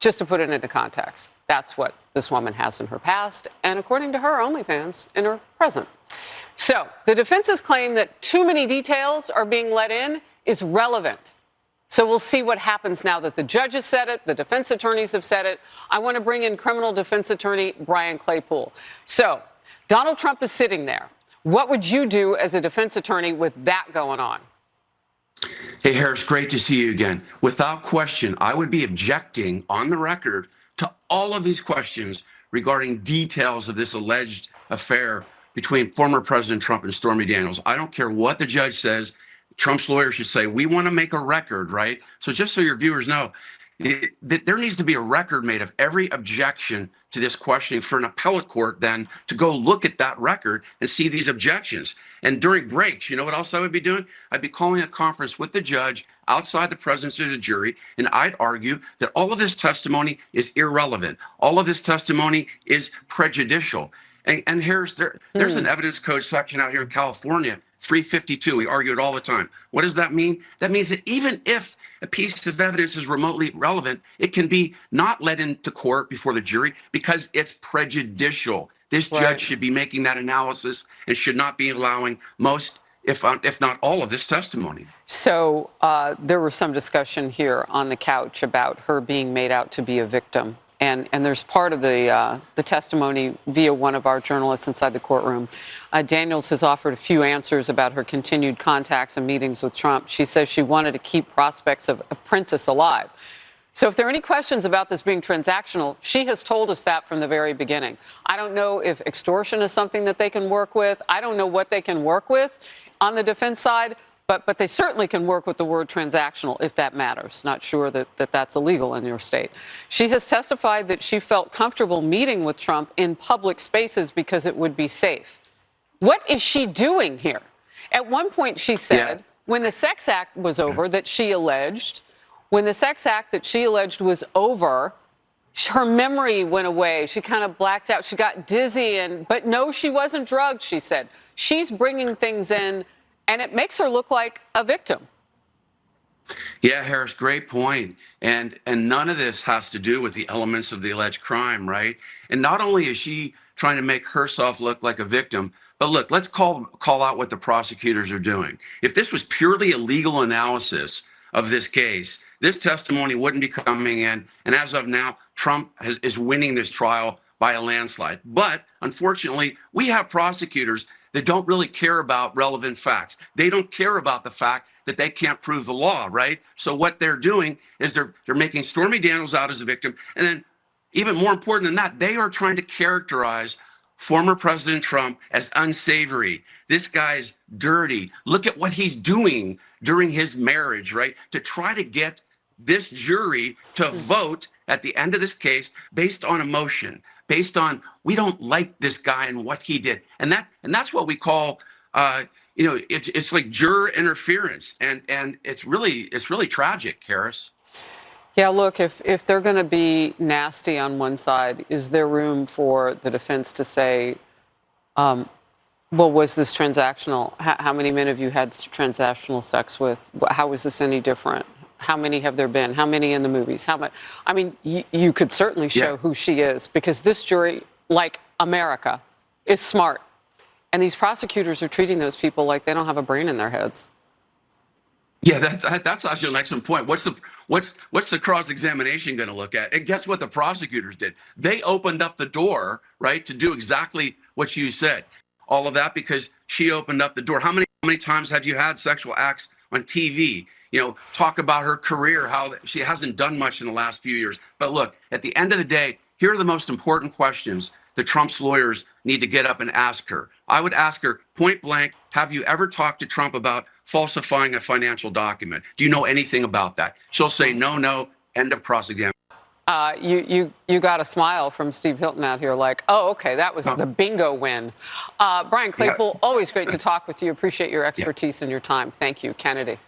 Just to put it into context, that's what this woman has in her past, and according to her, OnlyFans in her present. So the defense's claim that too many details are being let in is relevant. So we'll see what happens now that the judges said it, the defense attorneys have said it. I want to bring in criminal defense attorney Brian Claypool. So Donald Trump is sitting there. What would you do as a defense attorney with that going on? Hey, Harris, great to see you again. Without question, I would be objecting on the record to all of these questions regarding details of this alleged affair between former President Trump and Stormy Daniels. I don't care what the judge says. Trump's lawyer should say, we want to make a record, right? So just so your viewers know, there needs to be a record made of every objection to this questioning for an appellate court then to go look at that record and see these objections. And during breaks, you know what else I would be doing? I'd be calling a conference with the judge outside the presence of the jury, and I'd argue that all of this testimony is irrelevant. All of this testimony is prejudicial. And here's there's an evidence code section out here in California, 352. We argue it all the time. What does that mean? That means that even if a piece of evidence is remotely relevant, it can be not let into court before the jury because it's prejudicial. This judge should be making that analysis and should not be allowing most, if not all, of this testimony. So there was some discussion here on the couch about her being made out to be a victim. And there's part of the testimony via one of our journalists inside the courtroom. Daniels has offered a few answers about her continued contacts and meetings with Trump. She says she wanted to keep prospects of apprentice alive. So if there are any questions about this being transactional, she has told us that from the very beginning. I don't know if extortion is something that they can work with. I don't know what they can work with on the defense side. But they certainly can work with the word transactional if that matters. Not sure that that's illegal in your state. She has testified that she felt comfortable meeting with Trump in public spaces because it would be safe. What is she doing here? At one point, she said, when the sex act was over, that she alleged, when the sex act that she alleged was over, her memory went away. She kind of blacked out. She got dizzy. But no, she wasn't drugged, she said. She's bringing things in, and it makes her look like a victim. Yeah, Harris, great point. And none of this has to do with the elements of the alleged crime, right? And not only is she trying to make herself look like a victim, but look, let's call out what the prosecutors are doing. If this was purely a legal analysis of this case, this testimony wouldn't be coming in. And as of now, Trump is winning this trial by a landslide. But unfortunately, we have prosecutors that don't really care about relevant facts. They don't care about the fact that they can't prove the law, right? So what they're doing is they're making Stormy Daniels out as a victim. And then even more important than that, they are trying to characterize former President Trump as unsavory. This guy's dirty. Look at what he's doing during his marriage, right? To try to get this jury to vote at the end of this case based on emotion, based on we don't like this guy and what he did, and that's what we call, it's like juror interference, and it's really tragic, Harris. Yeah, look, if they're going to be nasty on one side, is there room for the defense to say, well, was this transactional? How many men have you had transactional sex with? How is this any different? How many have there been? How many in the movies? How much? I mean, you could certainly show who she is, because this jury, like America, is smart. And these prosecutors are treating those people like they don't have a brain in their heads. Yeah, that's actually an excellent point. What's the cross-examination going to look at? And guess what the prosecutors did? They opened up the door, right, to do exactly what you said. All of that because she opened up the door. How many times have you had sexual acts on TV? Talk about her career, how she hasn't done much in the last few years. But look, at the end of the day, here are the most important questions that Trump's lawyers need to get up and ask her. I would ask her point blank, have you ever talked to Trump about falsifying a financial document? Do you know anything about that? She'll say, no, end of cross-examination. You got a smile from Steve Hilton out here like, oh, okay, that was the bingo win. Brian Claypool, always great to talk with you. Appreciate your expertise and your time. Thank you. Kennedy.